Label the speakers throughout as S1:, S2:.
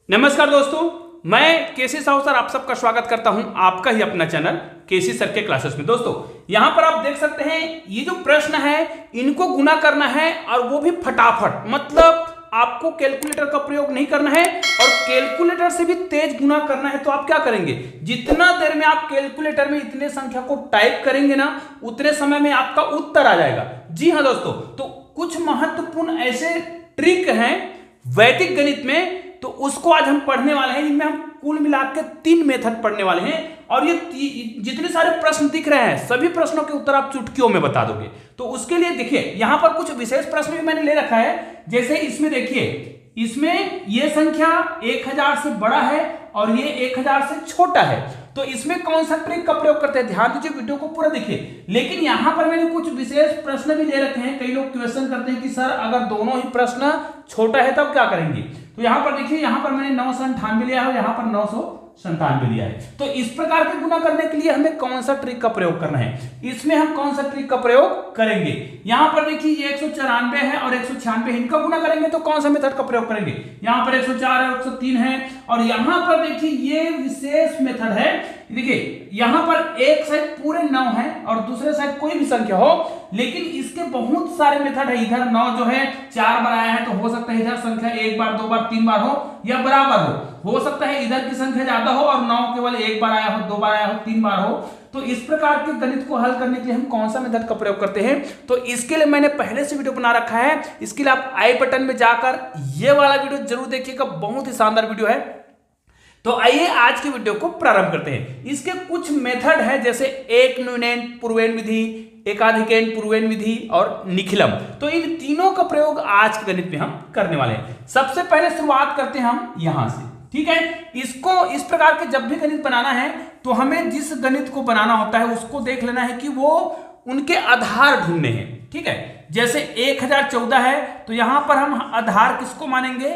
S1: नमस्कार दोस्तों, मैं केसी साहू सर आप सबका स्वागत करता हूं आपका ही अपना चैनल केसी सर के क्लासेस में। दोस्तों यहां पर आप देख सकते हैं ये जो प्रश्न है इनको गुना करना है और वो भी फटाफट, मतलब आपको कैलकुलेटर का प्रयोग नहीं करना है और कैलकुलेटर से भी तेज गुना करना है। तो आप क्या करेंगे, जितना देर में आप कैलकुलेटर में इतने संख्या को टाइप करेंगे ना उतने समय में आपका उत्तर आ जाएगा। जी हाँ दोस्तों, तो कुछ महत्वपूर्ण ऐसे ट्रिक हैं वैदिक गणित में, तो उसको आज हम पढ़ने वाले हैं। इनमें हम कुल मिलाकर 3 मेथड पढ़ने वाले हैं और ये जितने सारे प्रश्न दिख रहे हैं सभी प्रश्नों के उत्तर आप चुटकियों में बता दोगे। तो उसके लिए देखिए यहां पर कुछ विशेष प्रश्न भी मैंने ले रखा है। जैसे इसमें देखिए, इसमें ये संख्या 1000 से बड़ा है और ये 1000 से छोटा है, तो इसमें कौन सा ट्रिक का प्रयोग करते हैं, ध्यान दीजिए, वीडियो को पूरा देखिए। लेकिन यहां पर मैंने कुछ विशेष प्रश्न भी ले रखे हैं। कई लोग क्वेश्चन करते हैं कि सर अगर दोनों ही प्रश्न छोटा है तब क्या करेंगे। तो यहां पर देखिए, यहां पर मैंने 998 लिया है और यहां पर 997 लिया है। तो इस प्रकार के गुना करने के लिए हमें कौन सा ट्रिक का प्रयोग करना है, इसमें हम कौन सा ट्रिक का प्रयोग करेंगे। यहां पर देखिए ये 194 है और 196, इनका गुना करेंगे तो कौन सा मेथड का प्रयोग करेंगे। यहां पर 104 है, 103 है और यहां पर देखिए ये विशेष मेथड है। देखिए यहां पर एक साइड पूरे 9 है और दूसरे साइड कोई भी संख्या हो, लेकिन इसके बहुत सारे मेथड है। इधर 9 जो है 4 बार आया है तो हो सकता है इधर संख्या 1 बार 2 बार 3 बार हो या बराबर हो सकता है इधर की संख्या ज्यादा हो और 9 केवल 1 बार आया हो, 2 बार आया हो, 3 बार हो। तो इस प्रकार के गणित को हल करने के लिए हम कौन सा मेथड का प्रयोग करते हैं, तो इसके लिए मैंने पहले से वीडियो बना रखा है। इसके लिए आप आई बटन में जाकर ये वाला वीडियो जरूर देखिएगा, बहुत ही शानदार वीडियो है। तो आइए आज की वीडियो को प्रारंभ करते हैं। इसके कुछ मेथड है, जैसे एक न्यूनैन पूर्वेन विधि, एकाधिकैन पूर्वेन विधि और निखिलम। तो इन तीनों का प्रयोग आज के गणित में हम करने वाले हैं। सबसे पहले शुरुआत करते हैं हम यहां से, ठीक है। इसको इस प्रकार के जब भी गणित बनाना है तो हमें जिस गणित को बनाना होता है उसको देख लेना है कि वो उनके आधार ढूंढने हैं, ठीक है। जैसे 1014 है तो यहां पर हम आधार किसको मानेंगे,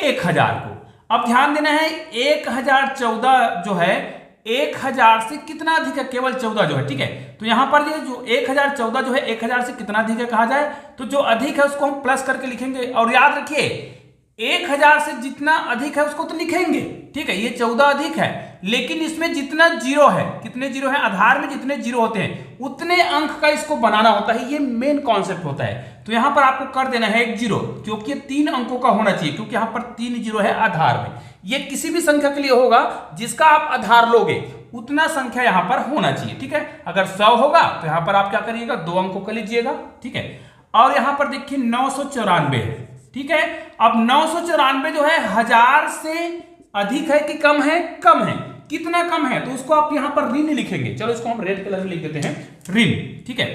S1: 1000 को। अब ध्यान देना है 1014 जो है 1000 से कितना अधिक है, केवल 14 जो है, ठीक है। तो यहां पर ये जो 1014 जो है 1000 से कितना अधिक है कहा जाए तो जो अधिक है उसको हम प्लस करके लिखेंगे। और याद रखिए 1000 से जितना अधिक है उसको तो लिखेंगे, ठीक है। ये 14 अधिक है, लेकिन इसमें जितना जीरो है, कितने जीरो है, आधार में जितने जीरो होते हैं उतने अंक का इसको बनाना होता है। ये मेन कॉन्सेप्ट होता है। तो यहां पर आपको कर देना है 1 जीरो, क्योंकि 3 अंकों का होना चाहिए, क्योंकि यहां पर 3 जीरो है आधार में। ये किसी भी संख्या के लिए होगा जिसका आप आधार लोगे उतना संख्या यहां पर होना चाहिए, ठीक है। अगर 100 होगा तो यहां पर आप क्या करिएगा, 2 अंकों का लीजिएगा, ठीक है। और यहां पर देखिए 994 है, ठीक है। अब 994 जो है 1000 से अधिक है कि कम है, कम है। कितना कम है तो उसको आप यहां पर ऋण लिखेंगे। चलो इसको हम रेड कलर में लिख देते हैं, ऋण, ठीक है।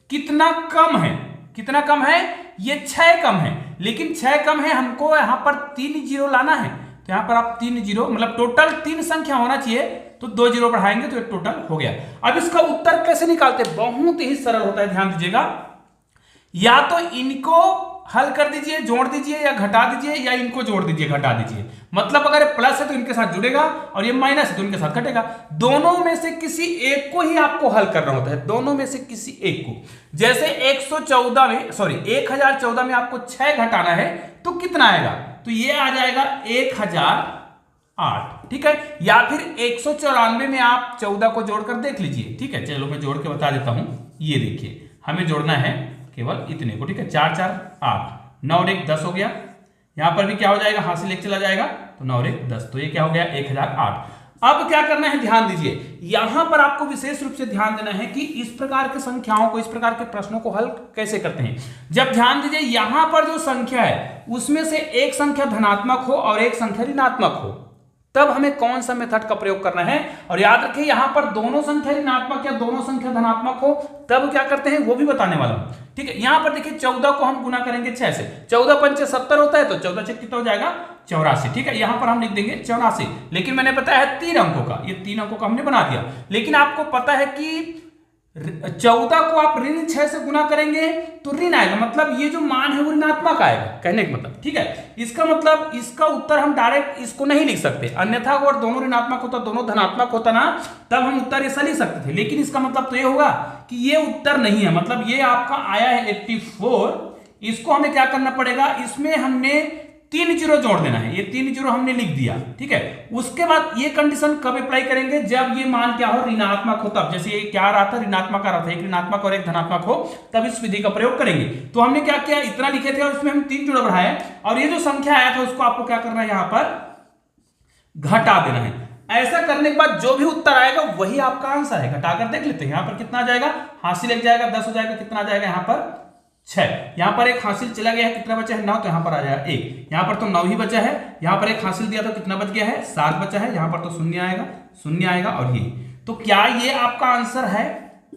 S1: कितना कम है, कितना कम है, ये 6 कम है, लेकिन 6 कम है, हमको यहां पर 3 जीरो लाना है। तो यहां पर आप 3 जीरो, मतलब टोटल 3 संख्या होना चाहिए, तो 2 जीरो बढ़ाएंगे तो ये टोटल हो गया। अब इसका उत्तर कैसे निकालते, बहुत ही सरल होता है, ध्यान दीजिएगा। या तो इनको हल कर दीजिए, जोड़ दीजिए, या घटा दीजिए, या इनको जोड़ दीजिए, घटा दीजिए। मतलब अगर प्लस है तो इनके साथ जुड़ेगा और ये माइनस है तो इनके साथ घटेगा। दोनों में से किसी एक को ही आपको हल करना होता है, दोनों में से किसी एक को। जैसे 1014 में आपको 6 घटाना है तो कितना आएगा, तो ये आ जाएगा 1008, ठीक है। या फिर 194 में आप 14 को जोड़कर देख लीजिए, ठीक है। चलो मैं जोड़ के बता देता हूं। ये देखिए हमें जोड़ना है केवल इतने को, ठीक है। 4 4 8, 9 और 1 10 हो गया। यहां पर भी क्या हो जाएगा, हाथ से लेके चला जाएगा तो 9 और 1 10, तो ये क्या हो गया 1008। अब क्या करना है, ध्यान दीजिए, यहां पर आपको विशेष रूप से ध्यान देना है कि इस प्रकार के संख्याओं को, इस प्रकार के प्रश्नों को हल कैसे करते हैं। जब ध्यान दीजिए यहां पर जो संख्या है उसमें से एक संख्या धनात्मक हो और एक संख्या ऋणात्मक हो, तब हमें कौन सा मेथड का प्रयोग करना है। और याद रखिए यहां पर दोनों संख्या ऋणात्मक या दोनों संख्या धनात्मक हो तब क्या करते हैं वो भी बताने वाला हूं, ठीक है। यहां पर देखिए 14 को हम गुना करेंगे 6 से, 14 पंचे 70 होता है तो 14 से कितना हो जाएगा 84, ठीक है। यहां पर हम लिख देंगे 84, लेकिन मैंने बताया है 3 अंकों का, ये 3 अंकों का हमने बना दिया। लेकिन आपको पता है कि 14 को आप ऋण 6 से गुना करेंगे तो ऋण आएगा, मतलब ये जो मान है वो ऋणात्मक आएगा, कहने का मतलब, ठीक है। इसका मतलब इसका उत्तर हम डायरेक्ट इसको नहीं लिख सकते, अन्यथा अगर दोनों ऋणात्मक होता, दोनों धनात्मक होता ना, तब हम उत्तर ऐसा लिख सकते थे। लेकिन इसका मतलब तो ये होगा कि ये उत्तर नहीं है, मतलब ये आपका आया है 84, इसको हमें क्या करना पड़ेगा, इसमें हमने 3 जीरो जोड़ देना है। ये 3 जीरो हमने लिख दिया, ठीक है। उसके बाद ये कंडीशन कब अप्लाई करेंगे, जब ये मान क्या हो, ऋणात्मक हो तब। जैसे ये क्या आ रहा था, ऋणात्मक आ रहा था, एक ऋणात्मक और एक धनात्मक हो, तब इस विधि का प्रयोग करेंगे। तो हमने क्या किया, इतना लिखे थे और इसमें हम 3 जोड़ा बढ़ाया, और ये जो संख्या आया था उसको आपको क्या करना है, यहां पर घटा देना है। ऐसा करने के बाद जो भी उत्तर आएगा वही आपका आंसर है। घटाकर देख लेते हैं, यहां पर कितना आ जाएगा, हासिल एक जाएगा, 10 हो जाएगा, कितना आ जाएगा यहां पर 6। यहां पर एक हासिल चला गया है, कितना बचा है 9, तो यहां पर आ जाएगा 1। यहां पर तो 9 ही बचा है, यहां पर एक हासिल दिया तो कितना बच गया है 7 बचा है, यहां पर तो 0 आएगा, 0 आएगा और ये। तो क्या ये आपका आंसर है?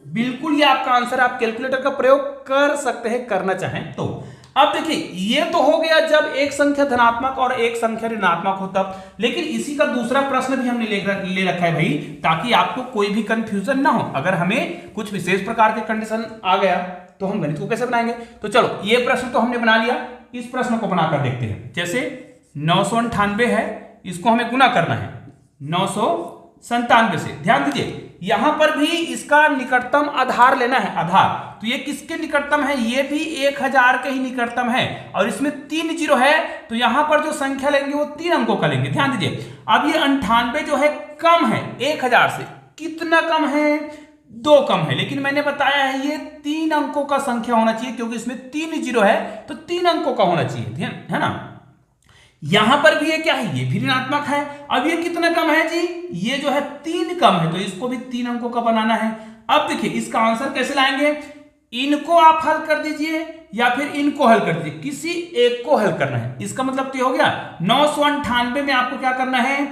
S1: बिल्कुल ये आपका आंसर। आप कैलकुलेटर का प्रयोग कर सकते हैं, करना चाहें तो। अब देखिए, ये तो हो गया जब एक संख्या धनात्मक और एक संख्या ऋणात्मक हो तब। लेकिन इसी का दूसरा प्रश्न भी हमने ले रखा है भाई, ताकि आपको कोई भी कंफ्यूजन ना हो। अगर हमें कुछ विशेष प्रकार के कंडीशन आ गया तो हम गणित को कैसे बनाएंगे। तो चलो, ये प्रश्न तो हमने बना लिया, इस प्रश्न को बनाकर देखते हैं। जैसे 998 है, इसको हमें गुना करना है 997 से। ध्यान दीजिए, यहां पर भी इसका निकटतम आधार लेना है, आधार। तो ये किसके निकटतम है, ये भी 1000 के ही निकटतम है, और इसमें 3 जीरो है, तो यहां पर जो संख्या लेंगे वो 3 अंकों का लेंगे। ध्यान दीजिए, अब ये 98 जो है कम है 1000 से। कितना कम है, 2 कम है। लेकिन मैंने बताया है ये 3 अंकों का संख्या होना चाहिए, क्योंकि इसमें 3 जीरो है, तो 3 अंकों का होना चाहिए, है ना। यहां पर भी ये क्या है, ये भी ऋणात्मक है। अब ये कितना कम है जी, ये जो है 3 कम है, तो इसको भी 3 अंकों का बनाना है। अब देखिए, इसका आंसर कैसे लाएंगे, इनको आप हल कर दीजिए या फिर इनको हल कर दीजिए, किसी एक को हल करना है। इसका मतलब तो हो गया 998 में आपको क्या करना है,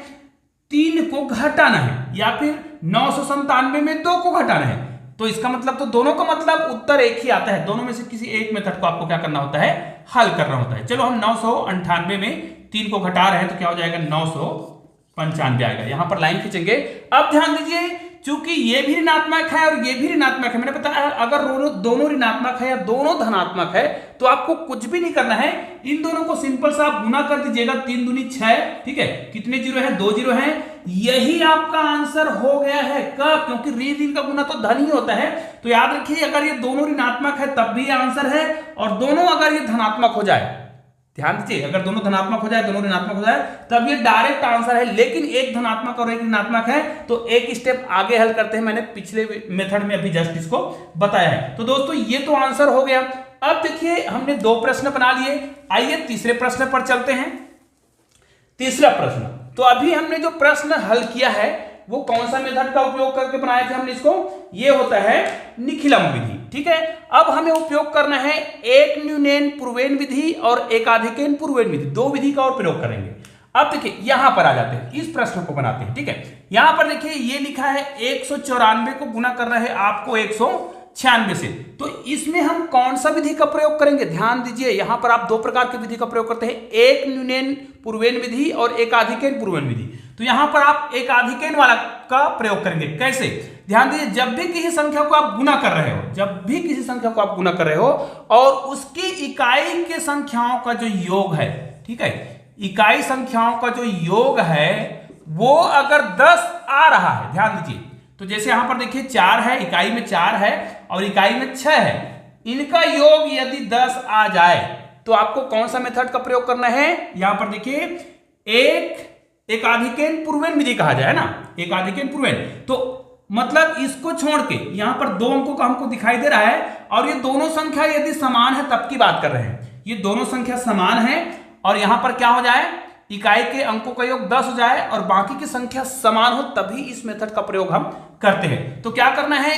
S1: 3 को घटाना है, या फिर 997 में 2 को घटाना है। तो इसका मतलब तो दोनों का मतलब उत्तर एक ही आता है। दोनों में से किसी एक मेथड को आपको क्या करना होता है, हल करना होता है। चलो, हम 998 में 3 को घटा रहे हैं, तो क्या हो जाएगा 995 आएगा। यहां पर लाइन खींचेंगे। अब ध्यान दीजिए, चूंकि ये भी ऋणात्मक है और ये भी ऋणात्मक है, मैंने बताया अगर दोनों ऋणात्मक है या दोनों धनात्मक है तो आपको कुछ भी नहीं करना है, इन दोनों को सिंपल सा आप गुना कर दीजिएगा। 3 दूनी 6, ठीक है। कितने जीरो है, 2 जीरो है। यही आपका आंसर हो गया है। कब, क्योंकि ऋण का गुना तो धन ही होता है। तो याद रखिए, अगर ये दोनों ऋणात्मक है तब भी आंसर है, और दोनों अगर ये धनात्मक हो जाए, ध्यान दीजिए, अगर दोनों धनात्मक हो जाए, दोनों ऋणात्मक हो जाए, तब ये डायरेक्ट आंसर है। लेकिन एक धनात्मक और एक ऋणात्मक है, तो एक स्टेप आगे हल करते हैं। मैंने पिछले मेथड में अभी जस्ट इसको बताया है। तो दोस्तों, ये तो आंसर हो गया। अब देखिए, हमने 2 प्रश्न बना लिए। आइए तीसरे प्रश्न पर चलते हैं। तीसरा प्रश्न, तो अभी हमने जो प्रश्न हल किया है वो कौन सा मेथड का उपयोग करके बनाया थे हमने इसको, ये होता है निखिलम विधि, ठीक है। अब हमें उपयोग करना है एक न्यूनैन पूर्वेन विधि और एकाधिकैन पूर्वेन विधि, 2 विधि का और प्रयोग करेंगे। अब देखिए, यहां पर आ जाते हैं, इस प्रश्न को बनाते हैं, ठीक है। यहां पर देखिए, ये लिखा है 194 को गुना करना है आपको 196 से। तो इसमें हम कौन सा विधि का प्रयोग करेंगे, ध्यान दीजिए। यहां पर आप 2 प्रकार की विधि का प्रयोग करते हैं, एक न्यूनैन पूर्वेन विधि और एकाधिकैन पूर्वेन विधि। तो यहां पर आप एकाधिकैन वाला का प्रयोग करेंगे। कैसे, ध्यान दीजिए, जब भी किसी संख्या को आप गुना कर रहे हो, जब भी किसी संख्या को आप गुना कर रहे हो और उसकी इकाई के संख्याओं का जो योग है, ठीक है, इकाई संख्याओं का जो योग है वो अगर 10 आ रहा है, ध्यान दीजिए, तो जैसे यहां पर देखिए 4 है, इकाई में 4 है और इकाई में 6 है, इनका योग यदि 10 आ जाए तो आपको कौन सा मेथड का प्रयोग करना है, यहां पर देखिए एकाधिकैन पूर्वेन विधि कहा जाए ना, एकाधिकैन पूर्वेन। तो मतलब इसको छोड़ के यहां पर 2 अंकों का हमको दिखाई दे रहा है, और ये दोनों संख्या यदि समान है तब की बात कर रहे हैं। ये दोनों संख्या समान है और यहां पर क्या हो जाए, इकाई के अंकों का योग 10 हो जाए और बाकी की संख्या समान हो, तभी इस मेथड का प्रयोग हम करते हैं। तो क्या करना है,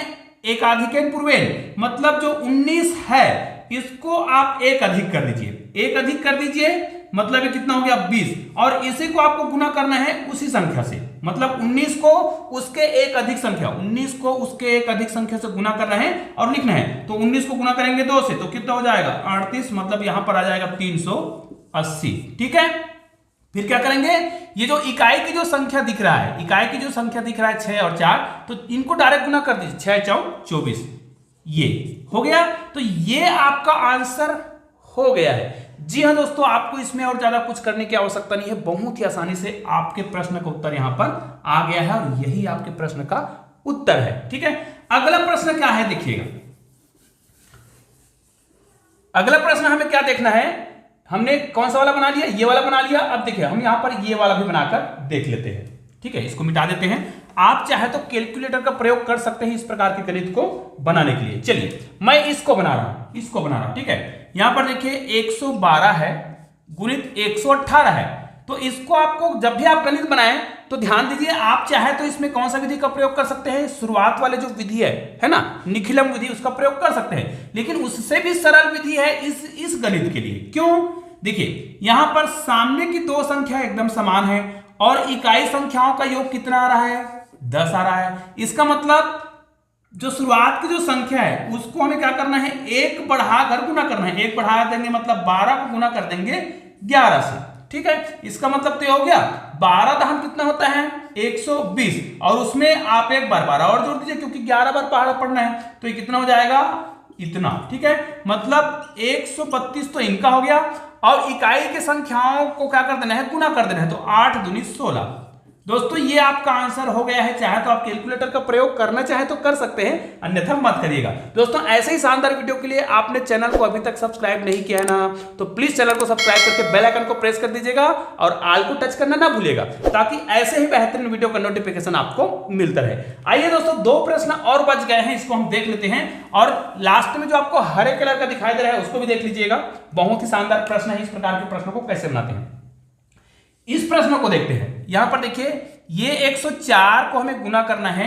S1: एकाधिकैन पूर्वेन, मतलब जो 19 है इसको आप 1 अधिक कर दीजिए, 1 अधिक कर दीजिए, मतलब ये कितना हो गया 20, और इसी को आपको गुना करना है उसी संख्या से, मतलब 19 को उसके 1 अधिक संख्या, 19 को उसके 1 अधिक संख्या से गुना करना है और लिखना है। तो 19 को गुना करेंगे 2 से तो कितना हो जाएगा 38, मतलब यहां पर आ जाएगा 380, ठीक है। फिर क्या करेंगे, ये जो इकाई की जो संख्या दिख रहा है, इकाई की जो संख्या दिख रहा है 6 और 4, तो इनको डायरेक्ट गुना कर दीजिए, 6 4 24, ये हो गया। तो ये आपका आंसर हो गया है। जी हाँ दोस्तों, आपको इसमें और ज्यादा कुछ करने की आवश्यकता नहीं है, बहुत ही आसानी से आपके प्रश्न का उत्तर यहां पर आ गया है और यही आपके प्रश्न का उत्तर है, ठीक है। अगला प्रश्न क्या है देखिएगा, अगला प्रश्न हमें क्या देखना है, हमने कौन सा वाला बना लिया, ये वाला बना लिया। अब देखिए हम यहां पर ये वाला भी बनाकर देख लेते हैं। ठीक है, इसको मिटा देते हैं। आप चाहे तो कैलकुलेटर का प्रयोग कर सकते हैं इस प्रकार के गणित को बनाने के लिए। चलिए मैं इसको बना रहा हूं, ठीक है। यहां पर देखिए 112 है गुणित 118 है। तो इसको आपको जब भी आप गणित बनाएं तो ध्यान दीजिए, आप चाहे तो इसमें कौन सा विधि का प्रयोग कर सकते हैं, शुरुआत वाले जो विधि है ना, निखिलम विधि, उसका प्रयोग कर सकते हैं। लेकिन उससे भी सरल विधि है इस गणित के लिए। क्यों? देखिए यहां पर सामने की दो संख्या एकदम समान है और इकाई संख्याओं का योग कितना आ रहा है, 10 आ रहा है। इसका मतलब जो शुरुआत की जो संख्या है उसको हमें क्या करना है, एक बढ़ाकर गुना करना है। एक बढ़ा देंगे मतलब 12 को गुना कर देंगे 11 से। ठीक है, इसका मतलब तो हो गया 12 दहन कितना होता है, 120, और उसमें आप एक बार 12 और जोड़ दीजिए क्योंकि 11 बार पहाड़ा पढ़ना है, तो ये कितना हो जाएगा, इतना। ठीक है, मतलब 132 तो इनका हो गया और इकाई की संख्याओं को क्या कर देना है, गुना कर देना है। तो 8 दूनी 16। दोस्तों ये आपका आंसर हो गया है। चाहे तो आप कैलकुलेटर का प्रयोग करना चाहे तो कर सकते हैं, अन्यथा मत करिएगा। दोस्तों ऐसे ही शानदार वीडियो के लिए आपने चैनल को अभी तक सब्सक्राइब नहीं किया है ना, तो प्लीज चैनल को सब्सक्राइब करके बेल आइकन को प्रेस कर दीजिएगा और ऑल को टच करना ना भूलिएगा, ताकि ऐसे ही बेहतरीन वीडियो का नोटिफिकेशन आपको मिलता रहे। आइए दोस्तों, 2 प्रश्न और बच गए हैं, इसको हम देख लेते हैं। और लास्ट में जो आपको हरे कलर का दिखाई दे रहा है उसको भी देख लीजिएगा। बहुत ही शानदार प्रश्न है। इस प्रकार के प्रश्नों को कैसे बनाते हैं, इस प्रश्न को देखते हैं। यहां पर देखिए ये 104 को हमें गुना करना है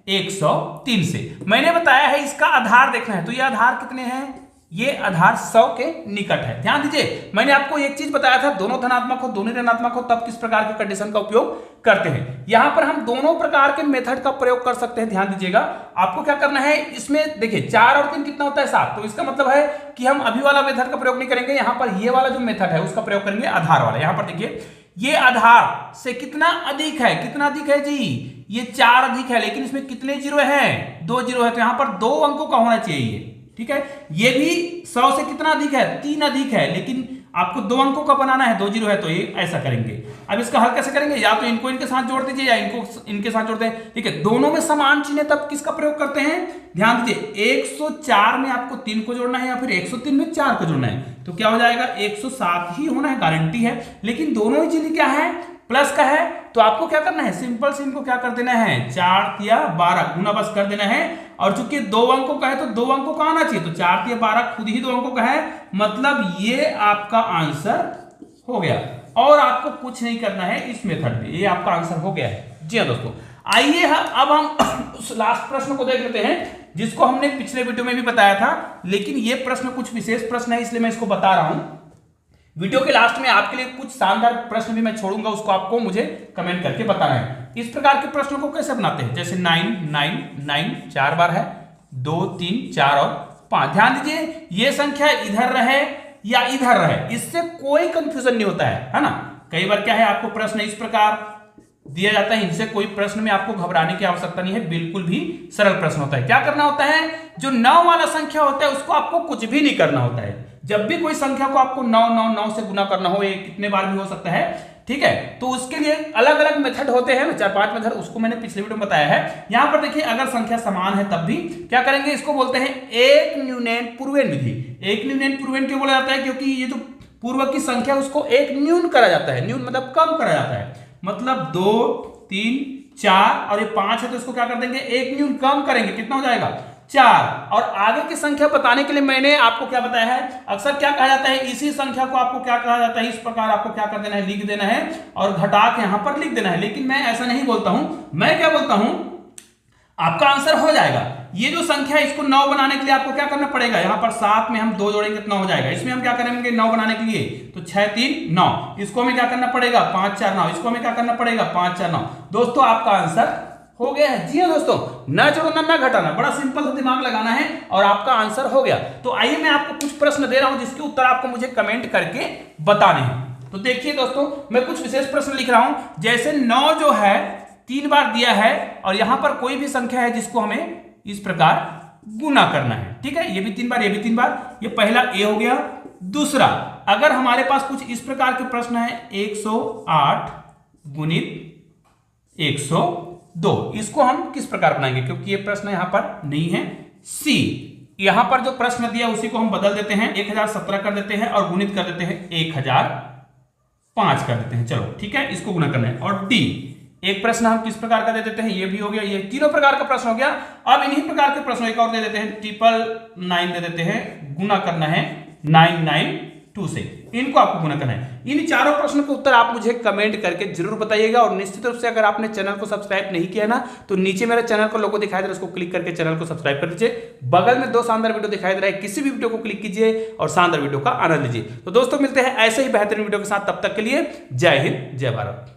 S1: 103 से। मैंने बताया है इसका आधार देखना है, तो ये आधार कितने हैं, ये आधार 100 के निकट है। ध्यान दीजिए, मैंने आपको एक चीज बताया था, दोनों धनात्मक हो दोनों ऋणात्मक हो तब किस प्रकार की कंडीशन का उपयोग करते हैं। यहां पर हम दोनों प्रकार के मेथड का प्रयोग कर सकते हैं। ध्यान दीजिएगा, आपको क्या करना है, इसमें देखिए 4 और 3 कितना होता है, 7। तो इसका मतलब है कि हम अभी वाला मेथड का प्रयोग नहीं करेंगे, यहां पर ये वाला जो मेथड है उसका प्रयोग करेंगे, आधार वाला। यहां पर देखिए ये आधार से कितना अधिक है, कितना अधिक है जी, ये 4 अधिक है, लेकिन इसमें कितने जीरो हैं, 2 जीरो है, तो यहां पर 2 अंकों का होना चाहिए। ठीक है, ये भी 100 से कितना अधिक है, 3 अधिक है, लेकिन आपको 2 अंकों का बनाना है, 2 जीरो है, तो ये ऐसा करेंगे। अब इसका हल कैसे करेंगे, या तो इनको इनके साथ जोड़ दीजिए या इनको इनके साथ जोड़ दें। ठीक है, दोनों में समान चिन्ह तब किसका प्रयोग करते हैं, ध्यान दीजिए 104 में आपको 3 को जोड़ना है या फिर 103 में 4 को जोड़ना है, तो क्या हो जाएगा, 107 ही होना है, गारंटी है। लेकिन दोनों ही चिन्ह क्या है, प्लस का है, तो आपको क्या करना है, सिंपल से इनको क्या कर देना है, 4 या 12 गुना बस कर देना है। और चूंकि 2 अंकों का है तो 2 अंकों का आना चाहिए, तो 4 या 12 खुद ही 2 अंकों का है, मतलब ये आपका आंसर हो गया। और आपको कुछ नहीं करना है इस मेथड में, ये आपका आंसर हो गया है। जी हाँ दोस्तों, आइए अब हम उस लास्ट प्रश्न को देख लेते हैं जिसको हमने पिछले वीडियो में भी बताया था, लेकिन ये प्रश्न कुछ विशेष प्रश्न है इसलिए मैं इसको बता रहा हूं। वीडियो के लास्ट में आपके लिए कुछ शानदार प्रश्न भी मैं छोड़ूंगा, उसको आपको मुझे कमेंट करके बताना है। इस प्रकार के प्रश्नों को कैसे बनाते हैं, जैसे 9 9 9 4 बार है, 2 3 4 और 5। ध्यान दीजिए ये संख्या इधर रहे या इधर रहे, इससे कोई कंफ्यूजन नहीं होता है ना। कई बार क्या है, आपको प्रश्न इस प्रकार दिया जाता है, इनसे कोई प्रश्न में आपको घबराने की आवश्यकता नहीं है, बिल्कुल भी सरल प्रश्न होता है। क्या करना होता है, जो 9 वाला संख्या होता है उसको आपको कुछ भी नहीं करना होता है। जब भी कोई संख्या को आपको 9 9 9 से गुना करना हो, ये कितने बार भी हो सकता है, ठीक है, तो उसके लिए अलग अलग मेथड होते हैं ना, 4-5 मेथड, उसको मैंने पिछले वीडियो में बताया है। यहां पर देखिए अगर संख्या समान है तब भी क्या करेंगे, इसको बोलते हैं एक न्यूनैन पूर्वेन विधि। एक न्यूनैन पूर्वेन क्यों बोला जाता है, क्योंकि ये जो पूर्व की संख्या उसको एक न्यून करा जाता है, न्यून मतलब कम करा जाता है, मतलब 2 3 4 और ये 5 है तो इसको क्या कर देंगे, एक न्यून कम करेंगे, कितना हो जाएगा 4। और आगे की संख्या बताने के लिए मैंने आपको क्या बताया है, अक्सर क्या कहा जाता है, इसी संख्या को आपको क्या कहा जाता है, इस प्रकार आपको क्या कर देना है, लिख देना है और घटा के यहां पर लिख देना है। लेकिन मैं ऐसा नहीं बोलता हूं, मैं क्या बोलता हूं, आपका आंसर हो जाएगा। ये जो संख्या इसको 9 बनाने के लिए आपको क्या करना पड़ेगा, यहां पर 7 में हम 2 जोड़ेंगे कितना हो जाएगा, इसमें हम क्या करेंगे 9 बनाने के लिए, तो 6 3 9, इसको हमें क्या करना पड़ेगा 5 4 9, इसको हमें क्या करना पड़ेगा 5 4 9। दोस्तों आपका आंसर हो गया है। जी हाँ दोस्तों, ना जोड़ना ना घटाना, बड़ा सिंपल सा दिमाग लगाना है और आपका आंसर हो गया। तो आइए मैं आपको कुछ प्रश्न दे रहा हूं जिसके उत्तर आपको मुझे कमेंट करके बताने हैं। तो देखिए दोस्तों, मैं कुछ विशेष प्रश्न लिख रहा हूं, जैसे 9 जो है 3 बार दिया है और यहां पर कोई भी संख्या है जिसको हमें इस प्रकार गुना करना है, ठीक है, ये भी 3 बार, ये भी 3 बार, ये पहला ए हो गया। दूसरा, अगर हमारे पास कुछ इस प्रकार के प्रश्न है 108 गुणित 102, इसको हम किस प्रकार बनाएंगे, क्योंकि ये प्रश्न यहां पर नहीं है। सी यहां पर जो प्रश्न दिया उसी को हम बदल देते हैं, 1017 कर देते हैं और गुणित कर देते हैं 1005 कर देते हैं। चलो ठीक है, इसको गुणा करना है। और डी एक प्रश्न हम किस प्रकार का दे देते हैं, ये भी हो गया, ये तीनों प्रकार का प्रश्न हो गया। अब इन्हीं प्रकार के प्रश्न एक और दे देते हैं, 999 दे देते हैं, गुना करना है 992 से, इनको आपको गुना करना है। इन चारों प्रश्नों के उत्तर आप मुझे कमेंट करके जरूर बताइएगा। और निश्चित रूप से अगर आपने चैनल को सब्सक्राइब नहीं किया ना, तो नीचे मेरे चैनल का लोगो दिखाई दे रहा है, उसको क्लिक करके चैनल को सब्सक्राइब कर दीजिए। बगल में 2 शानदार वीडियो दिखाई दे रहा है, किसी भी वीडियो को क्लिक कीजिए और शानदार वीडियो का आनंद लीजिए। तो दोस्तों मिलते हैं ऐसे ही बेहतरीन वीडियो के साथ, तब तक के लिए जय हिंद, जय भारत।